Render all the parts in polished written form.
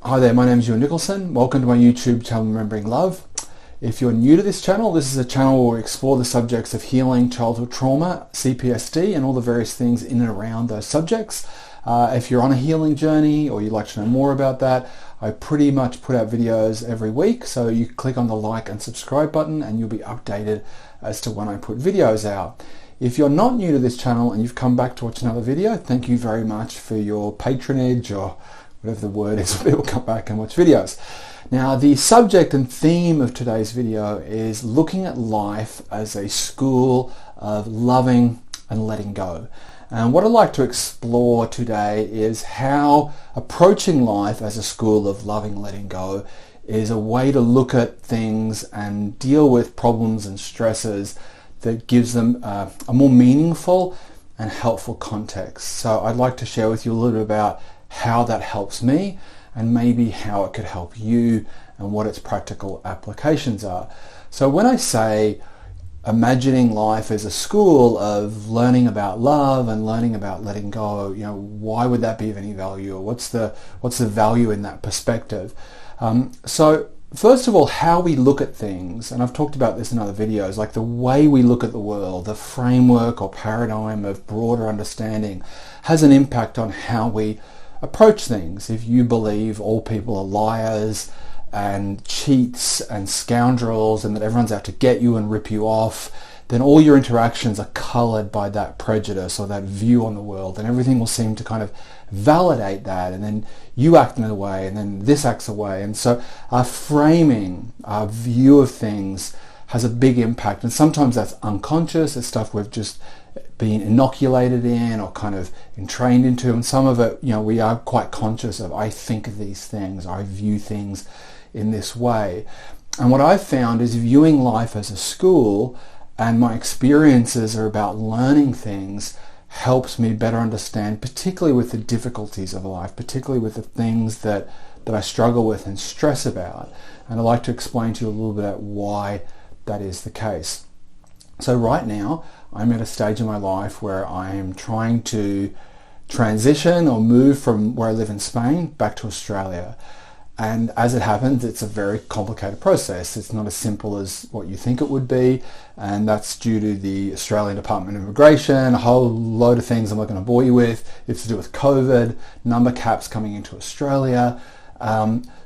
Hi there, my name is Ewan Nicholson. Welcome to my YouTube channel, Remembering Love. If you're new to this channel, this is a channel where we explore the subjects of healing childhood trauma, CPSD, and all the various things in and around those subjects. If you're on a healing journey or you'd like to know more about that, I pretty much put out videos every week, so you click on the like and subscribe button and you'll be updated as to when I put videos out. If you're not new to this channel and you've come back to watch another video, thank you very much for your patronage, or whatever the word is when people come back and watch videos. Now, the subject and theme of today's video is looking at life as a school of loving and letting go. And what I'd like to explore today is how approaching life as a school of loving and letting go is a way to look at things and deal with problems and stresses that gives them a more meaningful and helpful context. So I'd like to share with you a little bit about how that helps me and maybe how it could help you and what its practical applications are. So when I say imagining life as a school of learning about love and learning about letting go, why would that be of any value, or what's the value in that perspective? So first of all, how we look at things, and I've talked about this in other videos, like the way we look at the world, the framework or paradigm of broader understanding has an impact on how we approach things. If you believe all people are liars and cheats and scoundrels and that everyone's out to get you and rip you off, then all your interactions are coloured by that prejudice or that view on the world, and everything will seem to kind of validate that, and then you act in a way and then this acts a way. And so our framing, our view of things has a big impact, and sometimes that's unconscious. It's stuff we've just been inoculated in or kind of entrained into, and some of it, we are quite conscious of. I think of these things, I view things in this way. And what I've found is viewing life as a school, and my experiences are about learning things, helps me better understand, particularly with the difficulties of life, particularly with the things that I struggle with and stress about. And I'd like to explain to you a little bit about why that is the case. So right now, I'm at a stage in my life where I am trying to transition or move from where I live in Spain back to Australia. And as it happens, it's a very complicated process. It's not as simple as what you think it would be, and that's due to the Australian Department of Immigration, a whole load of things I'm not going to bore you with. It's to do with COVID, number caps coming into Australia.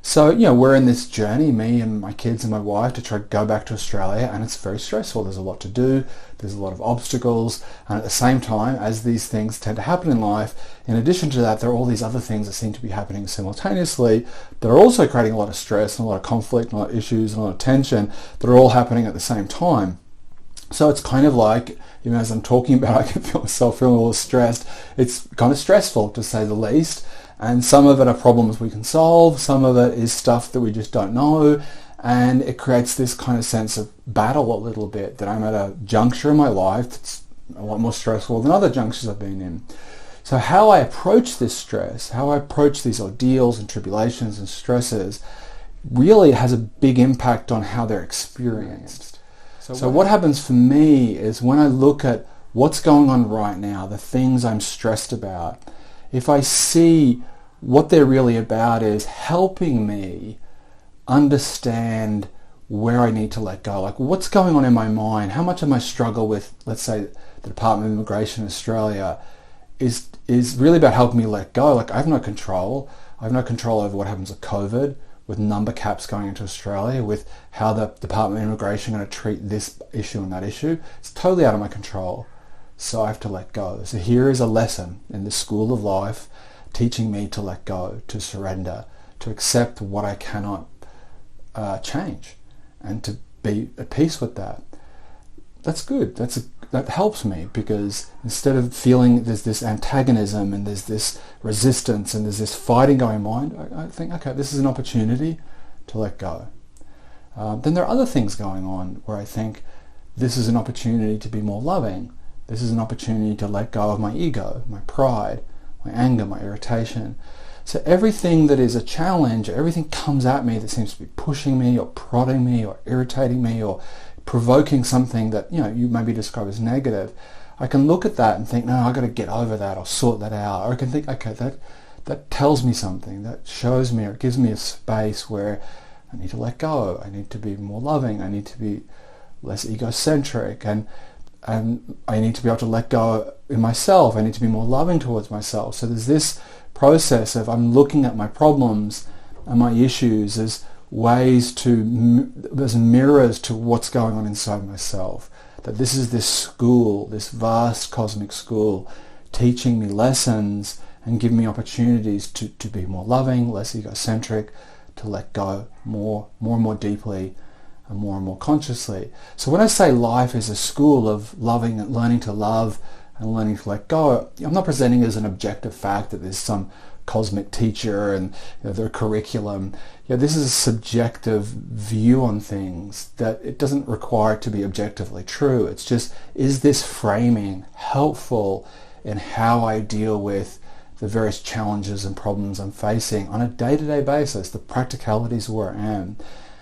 So we're in this journey, me and my kids and my wife, to try to go back to Australia, and it's very stressful. There's a lot to do, there's a lot of obstacles, and at the same time, as these things tend to happen in life, in addition to that, there are all these other things that seem to be happening simultaneously that are also creating a lot of stress and a lot of conflict and a lot of issues and a lot of tension that are all happening at the same time. So it's kind of like, as I'm talking about, I can feel myself feeling a little stressed. It's kind of stressful, to say the least. And some of it are problems we can solve, some of it is stuff that we just don't know, and it creates this kind of sense of battle a little bit, that I'm at a juncture in my life that's a lot more stressful than other junctures I've been in. So how I approach this stress, how I approach these ordeals and tribulations and stresses, really has a big impact on how they're experienced. So what happens for me is, when I look at what's going on right now, the things I'm stressed about, if I see what they're really about is helping me understand where I need to let go, like what's going on in my mind, how much of my struggle with, let's say, the Department of Immigration in Australia is really about helping me let go. Like I have no control. I have no control over what happens with COVID, with number caps going into Australia, with how the Department of Immigration are going to treat this issue and that issue. It's totally out of my control. So I have to let go. So here is a lesson in the school of life, teaching me to let go, to surrender, to accept what I cannot change, and to be at peace with that. That's good. That helps me, because instead of feeling there's this antagonism and there's this resistance and there's this fighting going on, I think, okay, this is an opportunity to let go. Then there are other things going on where I think this is an opportunity to be more loving. This is an opportunity to let go of my ego, my pride, my anger, my irritation. So everything that is a challenge, everything comes at me that seems to be pushing me or prodding me or irritating me or provoking something that you maybe describe as negative, I can look at that and think, no, I've got to get over that or sort that out. Or I can think, okay, that tells me something, that shows me, or gives me a space where I need to let go, I need to be more loving, I need to be less egocentric, and I need to be able to let go in myself, I need to be more loving towards myself. So there's this process of I'm looking at my problems and my issues as ways to, as mirrors to what's going on inside myself. That this is this school, this vast cosmic school, teaching me lessons and giving me opportunities to be more loving, less egocentric, to let go more and more deeply and more consciously. So when I say life is a school of loving and learning to love and learning to let go, I'm not presenting it as an objective fact that there's some cosmic teacher and their curriculum. This is a subjective view on things that it doesn't require it to be objectively true. It's just, is this framing helpful in how I deal with the various challenges and problems I'm facing on a day-to-day basis, the practicalities of where I am?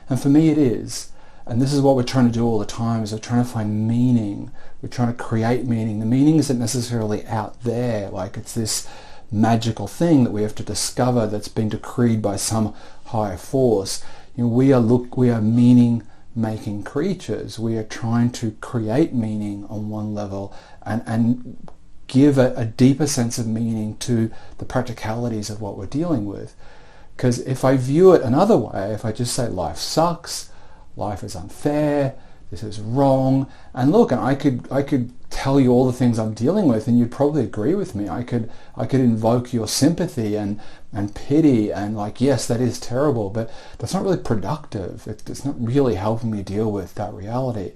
And for me it is. And this is what we're trying to do all the time, is we're trying to find meaning. We're trying to create meaning. The meaning isn't necessarily out there, like it's this magical thing that we have to discover that's been decreed by some higher force. We are meaning-making creatures. We are trying to create meaning on one level and give a deeper sense of meaning to the practicalities of what we're dealing with. Because if I view it another way, if I just say life sucks, life is unfair, this is wrong, and look, and I could tell you all the things I'm dealing with, and you'd probably agree with me. I could invoke your sympathy and pity, and like, yes, that is terrible, but that's not really productive. It's not really helping me deal with that reality.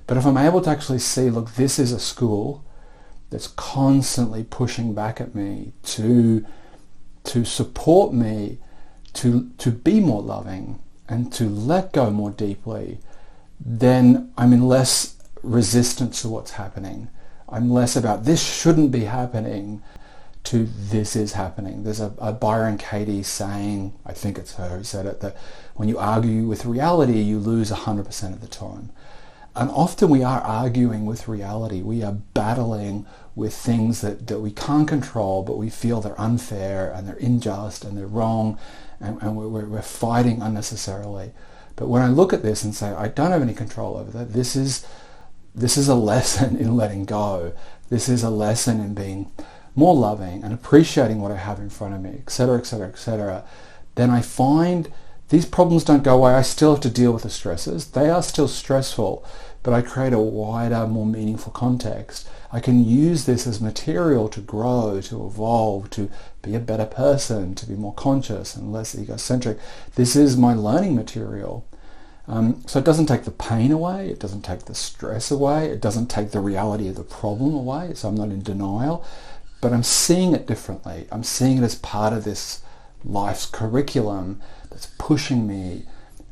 But if I'm able to actually see, look, this is a school that's constantly pushing back at me to support me to be more loving and to let go more deeply, then I'm in less resistance to what's happening. I'm less about this shouldn't be happening to this is happening. There's a Byron Katie saying, I think it's her who said it, that when you argue with reality, you lose 100% of the time. And often we are arguing with reality. We are battling with things that we can't control, but we feel they're unfair and they're unjust and they're wrong, and we're fighting unnecessarily. But when I look at this and say, I don't have any control over that, this is a lesson in letting go. This is a lesson in being more loving and appreciating what I have in front of me, etc., etc., etc. Then I find these problems don't go away. I still have to deal with the stresses. They are still stressful, but I create a wider, more meaningful context. I can use this as material to grow, to evolve, to be a better person, to be more conscious and less egocentric. This is my learning material. So it doesn't take the pain away, it doesn't take the stress away, it doesn't take the reality of the problem away, so I'm not in denial, but I'm seeing it differently. I'm seeing it as part of this life's curriculum that's pushing me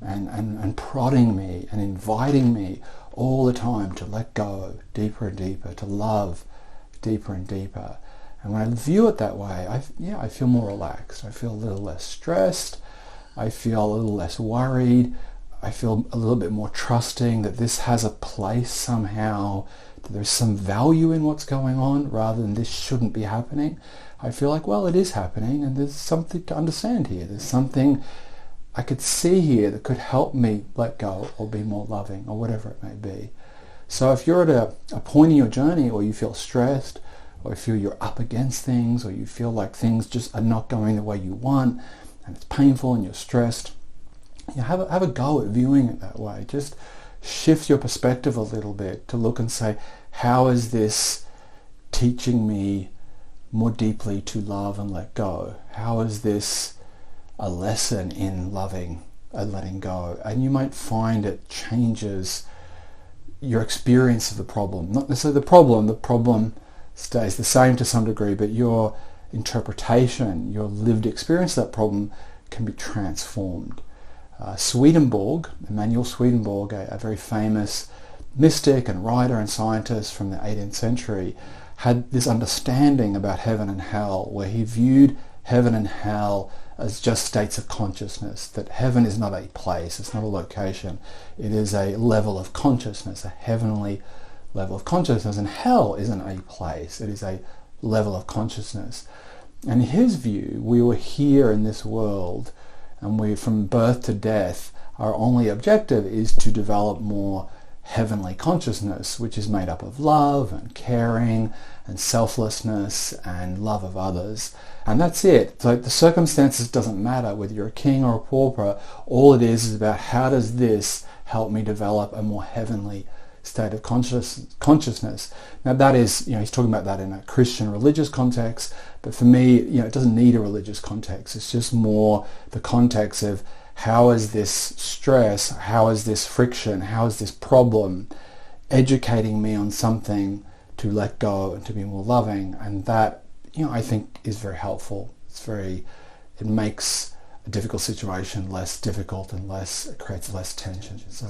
and prodding me and inviting me all the time to let go deeper and deeper, to love deeper and deeper. And when I view it that way, I feel more relaxed. I feel a little less stressed. I feel a little less worried. I feel a little bit more trusting that this has a place somehow, that there's some value in what's going on rather than this shouldn't be happening. I feel like, well, it is happening and there's something to understand here. There's something I could see here that could help me let go or be more loving or whatever it may be. So if you're at a point in your journey, or you feel stressed, or you feel you're up against things, or you feel like things just are not going the way you want and it's painful and you're stressed, have a go at viewing it that way. Just shift your perspective a little bit to look and say, how is this teaching me more deeply to love and let go? How is this a lesson in loving and letting go? And you might find it changes your experience of the problem. Not necessarily the problem stays the same to some degree, but your interpretation, your lived experience of that problem can be transformed. Swedenborg, Emanuel Swedenborg, a very famous mystic and writer and scientist from the 18th century, had this understanding about heaven and hell, where he viewed heaven and hell as just states of consciousness, that heaven is not a place, it's not a location, it is a level of consciousness, a heavenly level of consciousness, and hell isn't a place, it is a level of consciousness. And in his view, we were here in this world, and we, from birth to death, our only objective is to develop more heavenly consciousness, which is made up of love and caring and selflessness and love of others. And that's it. So the circumstances doesn't matter whether you're a king or a pauper. All it is about how does this help me develop a more heavenly state of consciousness. Now that is, he's talking about that in a Christian religious context, but for me, it doesn't need a religious context. It's just more the context of how is this stress, how is this friction, how is this problem educating me on something to let go and to be more loving. And that, I think is very helpful. It makes a difficult situation less difficult and it creates less tension. So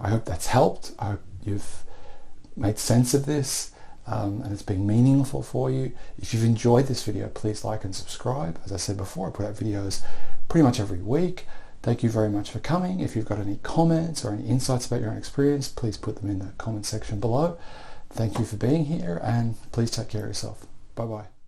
I hope that's helped. I hope you've made sense of this and it's been meaningful for you. If you've enjoyed this video, please like and subscribe. As I said before, I put out videos pretty much every week. Thank you very much for coming. If you've got any comments or any insights about your own experience, please put them in the comment section below. Thank you for being here, and please take care of yourself. Bye-bye.